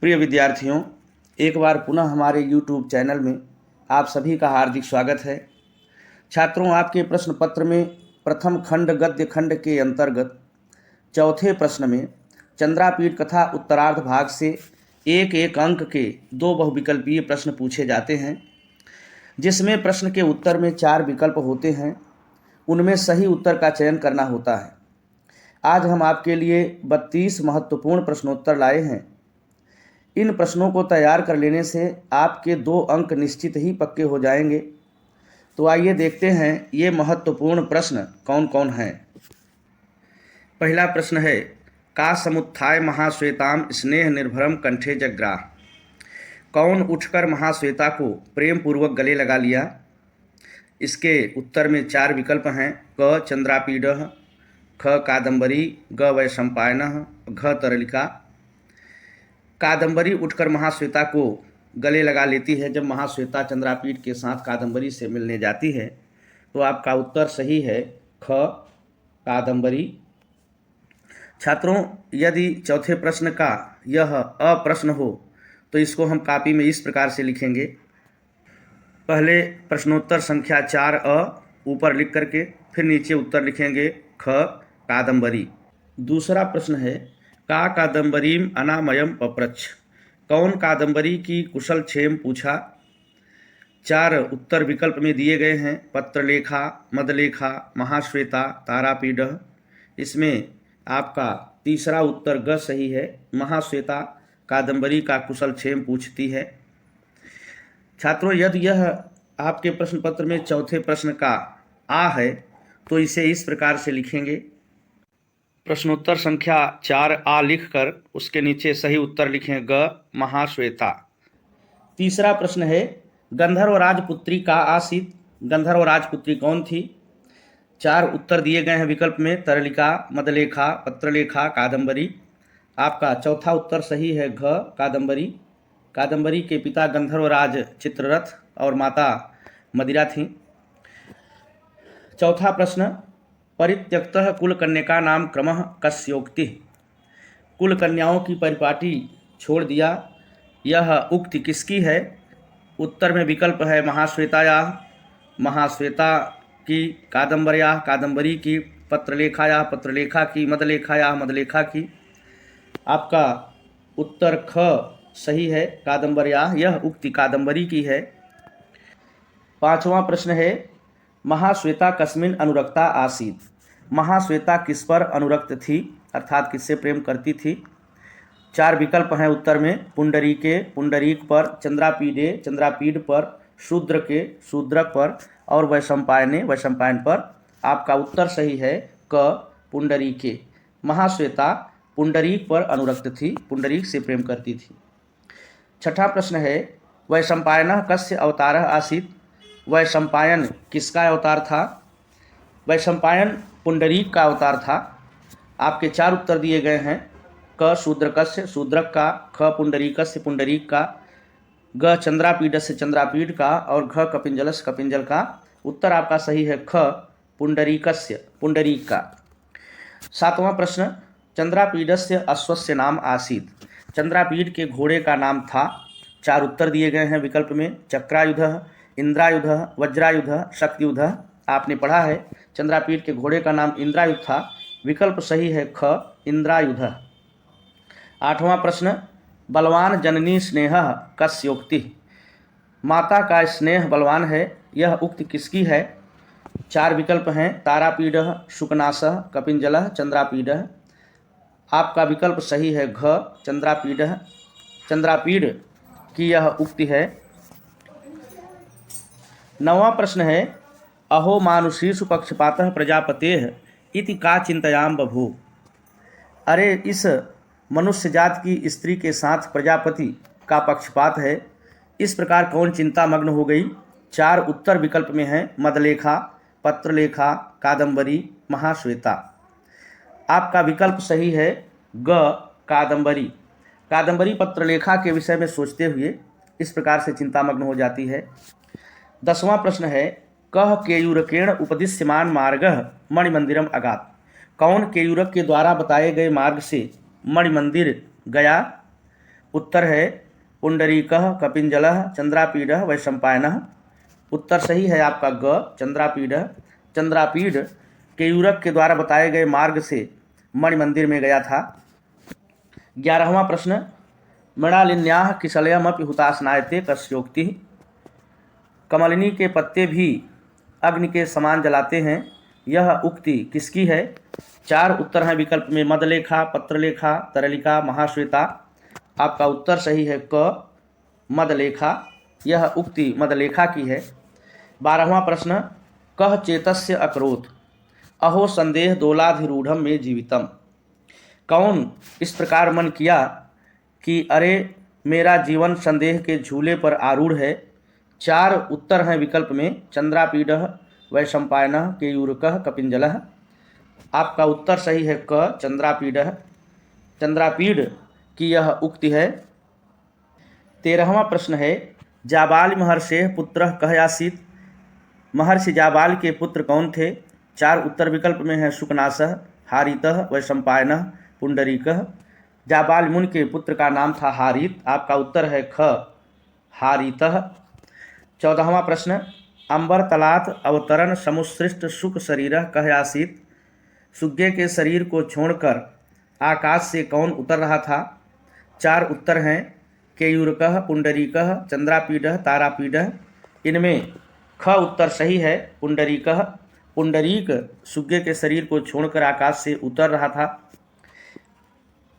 प्रिय विद्यार्थियों, एक बार पुनः हमारे YouTube चैनल में आप सभी का हार्दिक स्वागत है। छात्रों, आपके प्रश्न पत्र में प्रथम खंड गद्य खंड के अंतर्गत चौथे प्रश्न में चंद्रापीठ कथा उत्तरार्ध भाग से एक एक अंक के 2 बहुविकल्पीय प्रश्न पूछे जाते हैं, जिसमें प्रश्न के उत्तर में 4 विकल्प होते हैं। उनमें सही उत्तर का चयन करना होता है। आज हम आपके लिए 32 महत्वपूर्ण प्रश्नोत्तर लाए हैं। इन प्रश्नों को तैयार कर लेने से आपके 2 अंक निश्चित ही पक्के हो जाएंगे। तो आइए देखते हैं ये महत्वपूर्ण प्रश्न कौन कौन हैं। पहला प्रश्न है, का समुत्थाय महाश्वेताम स्नेह निर्भरम कंठे जग्राह। कौन उठकर महाश्वेता को प्रेम पूर्वक गले लगा लिया। इसके उत्तर में 4 विकल्प हैं। क चंद्रापीडः, ख कादम्बरी, ग वैशंपायनः, घ तरलिका। कादम्बरी उठकर महाश्वेता को गले लगा लेती है। जब महाश्वेता चंद्रापीठ के साथ कादम्बरी से मिलने जाती है, तो आपका उत्तर सही है ख कादम्बरी। छात्रों, यदि चौथे प्रश्न का यह अप्रश्न हो तो इसको हम कॉपी में इस प्रकार से लिखेंगे। पहले प्रश्नोत्तर संख्या 4 ऊपर लिख करके फिर नीचे उत्तर लिखेंगे ख कादम्बरी। दूसरा प्रश्न है, का कादम्बरीम अनामयम पप्रच्छ। कौन कादम्बरी की कुशल क्षेम पूछा। 4 उत्तर विकल्प में दिए गए हैं। पत्रलेखा, मदलेखा, महाश्वेता, तारापीडः। इसमें आपका तीसरा उत्तर ग सही है। महाश्वेता कादम्बरी का कुशल क्षेम पूछती है। छात्रों, यदि यह आपके प्रश्न पत्र में चौथे प्रश्न का आ है तो इसे इस प्रकार से लिखेंगे। प्रश्नोत्तर संख्या 4 आ लिखकर उसके नीचे सही उत्तर लिखें ग महाश्वेता। तीसरा प्रश्न है, गंधर्व राजपुत्री का आसीत। गंधर्व राजपुत्री कौन थी। 4 उत्तर दिए गए हैं विकल्प में। तरलिका, मदलेखा, पत्रलेखा, कादम्बरी। आपका चौथा उत्तर सही है घ कादम्बरी। कादम्बरी के पिता गंधर्वराज चित्ररथ और माता मदिरा थीं। चौथा प्रश्न, परित्यक्तः कुलकन्या नाम क्रमः कस्योक्ति। कुल कन्याओं की परिपाटी छोड़ दिया, यह उक्ति किसकी है। उत्तर में विकल्प है महाश्वेतायाः, महाश्वेता की, कादम्बर्याः, कादम्बरी की, पत्रलेखायाः, पत्रलेखा की, मदलेखायाः, मदलेखा की। आपका उत्तर ख सही है, कादम्बर्याः। यह उक्ति कादम्बरी की है। 5वां प्रश्न है, महाश्वेता कस्मिन् अनुरक्ता आसीत। महाश्वेता किस पर अनुरक्त थी, अर्थात किससे प्रेम करती थी। 4 विकल्प हैं उत्तर में। पुंडरीके, पुंडरीक पर, चंद्रापीडे, चंद्रापीड पर, शूद्र के, शूद्रक पर और वैशंपायने, वैशंपायन पर। आपका उत्तर सही है क पुंडरीके। महाश्वेता पुंडरीक पर अनुरक्त थी, पुंडरीक से प्रेम करती थी। 6ठा प्रश्न है, वैशंपायनः कस्य अवतारः आसीत। वैशंपायन किसका अवतार था। वैशंपायन पुंडरीक का अवतार था। आपके 4 उत्तर दिए गए हैं। क शूद्रकस्य, शूद्रक का, ख पुंडरीकस्य, पुंडरीक का, ग चंद्रापीडस्य, चंद्रापीड का और घ कपिंजलस्य, कपिंजल का। उत्तर आपका सही है ख पुंडरीकस्य, पुंडरीक का। 7वां प्रश्न, चंद्रापीडस्य अश्वस्य नाम आसीत। चंद्रापीड के घोड़े का नाम था। 4 उत्तर दिए गए हैं विकल्प में। चक्रायुधः, इंद्रायुधः, वज्रायुधः, शक्तियुधः। आपने पढ़ा है चंद्रापीड के घोड़े का नाम इंद्रायुध था। विकल्प सही है ख इंद्रायुधः। 8वां प्रश्न, बलवान जननी स्नेहः कस्योक्ति। माता का स्नेह बलवान है, यह उक्ति किसकी है। 4 विकल्प हैं। तारापीडः, शुकनासः, कपिंजलः, चंद्रापीडः। आपका विकल्प सही है घ चंद्रापीडः। चंद्रापीड की यह उक्ति है। 9वां प्रश्न है, अहो मानुषीषु पक्षपातः प्रजापतेः इति का चिंतयाम बभूव। अरे, इस मनुष्य जात की स्त्री के साथ प्रजापति का पक्षपात है, इस प्रकार कौन चिंता मग्न हो गई। 4 उत्तर विकल्प में हैं। मदलेखा, पत्रलेखा, कादम्बरी, महाश्वेता। आपका विकल्प सही है ग कादम्बरी। कादम्बरी पत्रलेखा के विषय में सोचते हुए इस प्रकार से चिंतामग्न हो जाती है। 10वां प्रश्न है, कह केयूरकेण उपदिश्यमान मार्गः मणिमंदिरम अगात। कौन केयूरक के द्वारा बताए गए मार्ग से मणिमंदिर गया। उत्तर है पुंडरीकः कपिंजलः चंद्रापीडः वैशंपायनः। उत्तर सही है आपका ग चंद्रापीडः। चंद्रापीड केयूरक के द्वारा बताए गए मार्ग से मणि मंदिर में गया था। 11वां प्रश्न, मृणालिन्याः किशलयमपि हुताशनायते कस्योक्तिः। कमलिनी के पत्ते भी अग्नि के समान जलाते हैं, यह उक्ति किसकी है? 4 उत्तर हैं विकल्प में, मदलेखा, पत्रलेखा, तरलिका, महाश्वेता। आपका उत्तर सही है क मदलेखा, यह उक्ति मदलेखा की है। 12वां प्रश्न, कह चेतस्य अकरोत् अहो संदेह दोलाधिरूढ़म में जीवितम। कौन इस प्रकार मन किया कि अरे मेरा जीवन संदेह के झूले पर आरूढ़ है? 4 उत्तर हैं विकल्प में, चंद्रापीडः, वैशंपायनः, केयूरकः, कपिंजलः। आपका उत्तर सही है क चंद्रापीडः। चंद्रापीड की यह उक्ति है। 13वां प्रश्न है, जाबाल महर्षेः पुत्रः कः आसीत्। महर्षि जाबाल के पुत्र कौन थे? 4 उत्तर विकल्प में है, शुकनासः, हारितः, वैशंपायनः, पुंडरीकः। जाबाल मुनि के पुत्र का नाम था हारित। आपका उत्तर है ख हारितः। 14वां प्रश्न, अंबर तलात् अवतरण समुत्सृष्ट शुक शरीरः कः आसीत्। सुग्गे के शरीर को छोड़कर आकाश से कौन उतर रहा था? 4 उत्तर हैं, केयूरकः, पुंडरीकः, चंद्रापीडः, तारापीडः। इनमें ख उत्तर सही है, पुंडरीकः। पुंडरीक सुग्गे के शरीर को छोड़कर आकाश से उतर रहा था।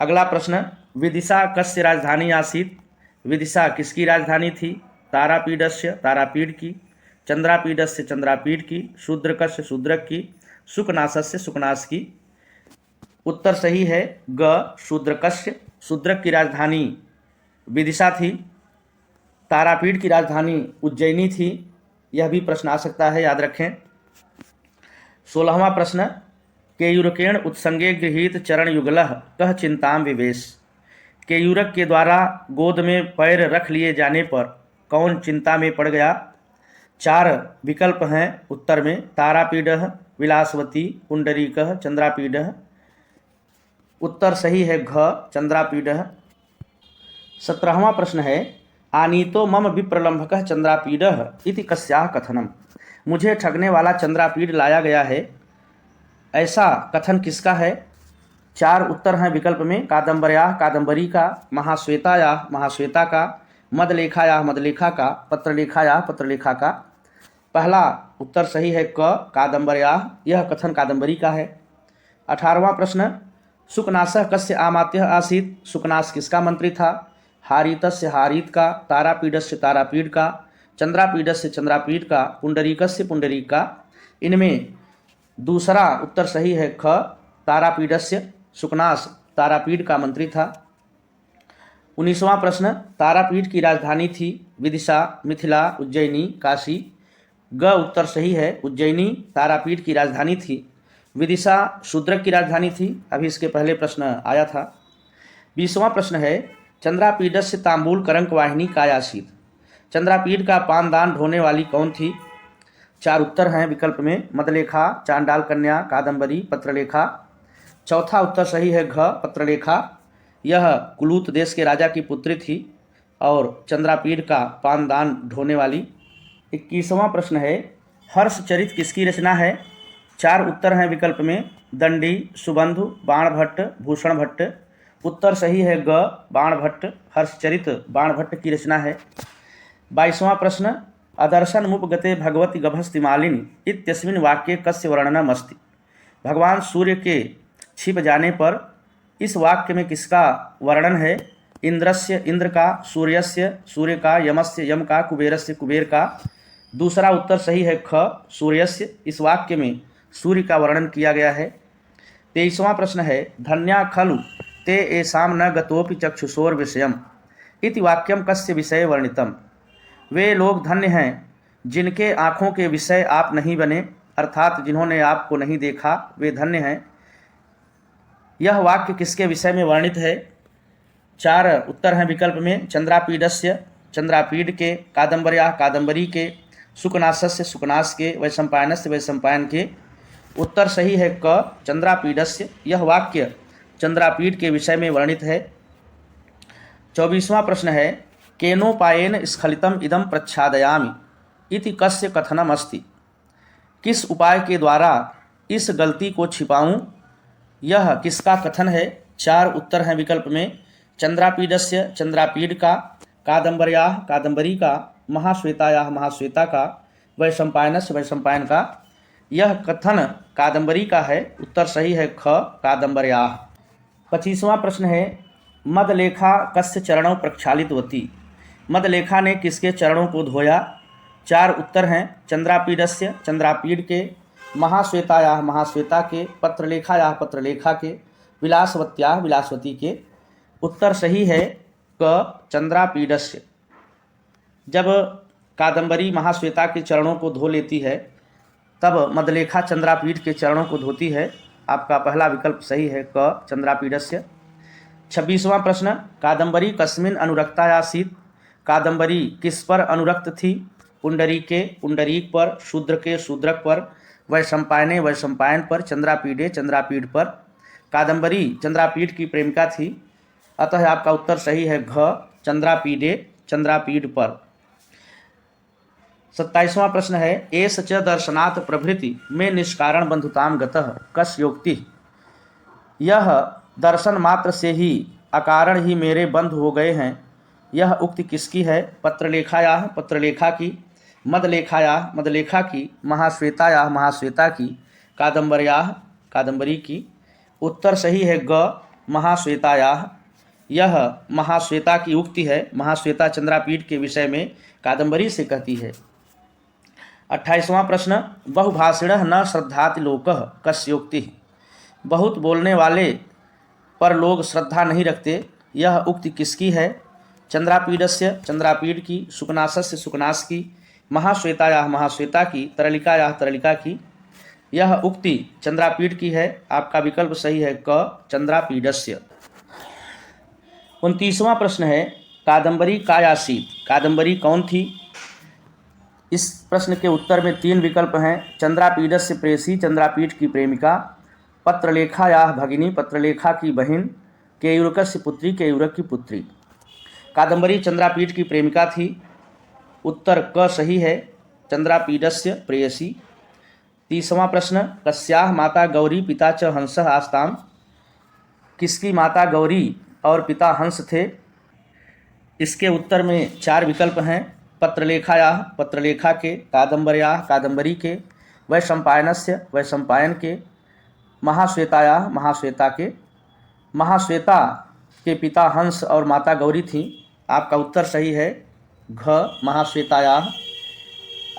अगला प्रश्न, विदिशा कस्य राजधानी आसीत्। विदिशा किसकी राजधानी थी? तारापीडस्य तारापीड की, चंद्रापीडस्य चंद्रापीड की, शूद्रकस्य शूद्रक की, शुकनासस्य शुकनास की। उत्तर सही है ग शूद्रकस्य। शूद्रक की राजधानी विदिशा थी। तारापीड की राजधानी उज्जैनी थी। यह भी प्रश्न आ सकता है, याद रखें। 16वां प्रश्न, केयूरकेण उत्संगे गृहीत चरण युगलः कह चिंताम विवेश। केयूरक के द्वारा गोद में पैर रख लिए जाने पर कौन चिंता में पड़ गया? 4 विकल्प हैं उत्तर में, तारापीडः, विलासवती, पुंडरीकः, चंद्रापीडः। उत्तर सही है घ चंद्रापीडः। 17वां प्रश्न है, आनीतो मम विप्रलंभकः चंद्रापीडः इति कस्याः कथनम। मुझे ठगने वाला चंद्रापीड लाया गया है, ऐसा कथन किसका है? 4 उत्तर हैं विकल्प में, कादम्बर्याः कादम्बरी का, महाश्वेतायाः महाश्वेता का, मदलेखायाः मदलेखा का, पत्रलेखायाः पत्रलेखा का। पहला उत्तर सही है क कादम्बर्याः, यह कथन कादम्बरी का है। 18वां प्रश्न, शुकनासः कस्य आमात्यः आसीत्। शुकनास किसका मंत्री था? हारितस्य हारित का, तारापीडस्य तारापीड का, चंद्रापीडस्य चंद्रापीड का, पुंडरीकस्य पुंडरीक का। इनमें दूसरा उत्तर सही है ख तारापीडस्य। शुकनास तारापीड का मंत्री था। 19वां प्रश्न, तारापीड की राजधानी थी विदिशा, मिथिला, उज्जैनी, काशी। ग उत्तर सही है, उज्जैनी तारापीड की राजधानी थी। विदिशा शूद्रक की राजधानी थी, अभी इसके पहले प्रश्न आया था। 20वां प्रश्न है, चंद्रापीडस्य तांबूल करंक वाहिनी काय आसीत्। चंद्रापीड का पानदान ढोने वाली कौन थी? 4 उत्तर हैं विकल्प में, मदलेखा, चांडाल कन्या, कादम्बरी, पत्रलेखा। चौथा उत्तर सही है घ पत्रलेखा, यह कुलूत देश के राजा की पुत्री थी और चंद्रापीड का पानदान ढोने वाली। 21वां प्रश्न है, हर्षचरित किसकी रचना है? 4 उत्तर हैं विकल्प में, दंडी, सुबंधु, बाणभट्ट, भूषण भट्ट। उत्तर सही है ग बाणभट्ट, हर्षचरित बाणभट्ट की रचना है। 22वां प्रश्न, अदर्शनमुपगते भगवती गभस्तिमालिनी इत्यस्मिन् वाक्ये कस्य वर्णनम अस्ति। भगवान सूर्य के छिप जाने पर इस वाक्य में किसका वर्णन है? इंद्रस्य इंद्र का, सूर्यस्य सूर्य का, यमस्य यम का, कुबेरस्य कुबेर का। दूसरा उत्तर सही है ख सूर्यस्य, इस वाक्य में सूर्य का वर्णन किया गया है। 23वां प्रश्न है, धन्या खलु ते एषां न गतोपि चक्षुषोर विषयम इति वाक्यम कस्य विषय वर्णितम। वे लोग धन्य हैं जिनके आँखों के विषय आप नहीं बने, अर्थात जिन्होंने आपको नहीं देखा वे धन्य हैं। यह वाक्य किसके विषय में वर्णित है? 4 उत्तर हैं विकल्प में, चंद्रापीडस्य चंद्रापीड के, कादम्बर्याः कादम्बरी के, शुकनासस्य शुकनास के, वैशंपायनस्य वैशंपायन के। उत्तर सही है क चंद्रापीडस्य, यह वाक्य चंद्रापीड के विषय में वर्णित है। 24वां प्रश्न है केनोपायेन स्खलितम इदम प्रच्छादयामि इति कस्य कथनम अस्ति। किस उपाय के द्वारा इस गलती को छिपाऊं, यह किसका कथन है। 4 उत्तर हैं विकल्प में। चंद्रापीडस्य, चंद्रापीड का, कादम्बर्याः, कादम्बरी का, महाश्वेतायाः, महाश्वेता का, वैशंपायनस्य, वैशंपायन का। यह कथन कादम्बरी का है। उत्तर सही है ख, कादम्बर्याः। 25वां प्रश्न है मदलेखा कस्य चरणों प्रक्षालितवती। मदलेखा ने किसके चरणों को धोया। 4 उत्तर हैं। चंद्रापीडस्य, चंद्रापीड के, महाश्वेतायाः, महाश्वेता के, पत्रलेखायाः, पत्रलेखा के, विलासवत्याः, विलासवती के। उत्तर सही है क, चंद्रापीडस्य। जब कादम्बरी महाश्वेता के चरणों को धो लेती है तब मदलेखा चंद्रापीड के चरणों को धोती है। आपका पहला विकल्प सही है क, चंद्रापीडस्य। 26वां प्रश्न कादम्बरी कस्मिन अनुरक्ता आसीत्। कादम्बरी किस पर अनुरक्त थी। पुंडरीके, पुंडरीक पर, शूद्र के, शूद्रक पर, वैशंपायने, वैशंपायन पर, चंद्रापीडे, चंद्रापीड पर। कादम्बरी चंद्रापीड की प्रेमिका थी, अतः आपका उत्तर सही है घ, चंद्रापीडे, चंद्रापीड पर। 27वां प्रश्न है एष च दर्शनात् प्रभृति में निष्कारण बंधुताम गतः कस्योक्ति। यह दर्शन मात्र से ही अकारण ही मेरे बंध हो गए हैं, यह उक्ति किसकी है। पत्रलेखायाः, पत्रलेखा की, मदलेखायाः, मदलेखा की, महाश्वेतायाः, महाश्वेता की, कादम्बर्याः, कादम्बरी की। उत्तर सही है ग, महाश्वेतायाः। यह महाश्वेता की उक्ति है। महाश्वेता चंद्रापीड के विषय में कादम्बरी से कहती है। 28वां प्रश्न बहुभाषिणः न श्रद्धाति लोकः कस्योक्ति। बहुत बोलने वाले पर लोग श्रद्धा नहीं रखते, यह उक्ति किसकी है। चंद्रापीडस्य, चंद्रापीड की, शुकनासस्य, शुकनास की, महाश्वेतायाः, महाश्वेता की, तरलिकायाः, तरलिका की। यह उक्ति चंद्रापीड की है। आपका विकल्प सही है क, चंद्रापीडस्य। 29वां प्रश्न है कादम्बरी काय आसीत्। कादम्बरी कौन थी। इस प्रश्न के उत्तर में 3 विकल्प हैं। चंद्रापीडस्य प्रेयसी, चंद्रापीड की प्रेमिका, पत्रलेखायाः भगिनी, पत्रलेखा की बहन, केयूरकस्य पुत्री, केयूरक की पुत्री। कादम्बरी चंद्रापीड की प्रेमिका थी। उत्तर क सही है, चंद्रापीडस्य प्रेयसी। 30वां प्रश्न कस्याः माता गौरी पिता च हंसः आस्ताम्। किसकी माता गौरी और पिता हंस थे। इसके उत्तर में 4 विकल्प हैं। पत्रलेखायाः, पत्रलेखा के, कादम्बर्याः, कादम्बरी के, वैशंपायनस्य, वैशंपायन के, महाश्वेतायाः, महाश्वेता के। महाश्वेता के पिता हंस और माता गौरी थीं। आपका उत्तर सही है घ, महाश्वेतायाः।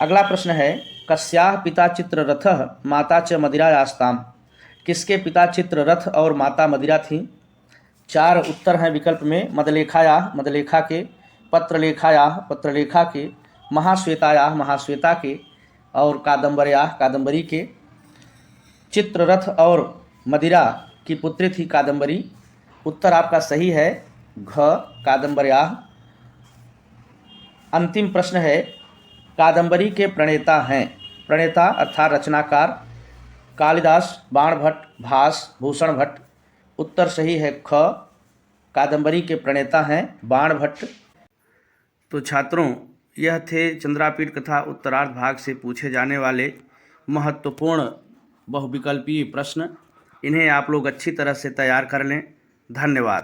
अगला प्रश्न है कस्याः पिता चित्ररथः माता च मदिरायास्ताम्। किसके पिता चित्ररथ और माता मदिरा थीं। 4 उत्तर हैं विकल्प में। मदलेखायाः, मदलेखा के, पत्रलेखायाः, पत्रलेखा के, महाश्वेतायाः, महाश्वेता के, और कादम्बर्याः, कादम्बरी के। चित्ररथ और मदिरा की पुत्री थी कादम्बरी। उत्तर आपका सही है घ, कादम्बर्याः। अंतिम प्रश्न है कादम्बरी के प्रणेता हैं। प्रणेता अर्थात रचनाकार कालिदास, बाणभट्ट, भास, भूषण भट्ट। उत्तर सही है ख, कादम्बरी के प्रणेता हैं बाणभट्ट। तो छात्रों यह थे चंद्रापीड कथा उत्तरार्ध भाग से पूछे जाने वाले महत्वपूर्ण बहुविकल्पीय प्रश्न। इन्हें आप लोग अच्छी तरह से तैयार कर लें। धन्यवाद।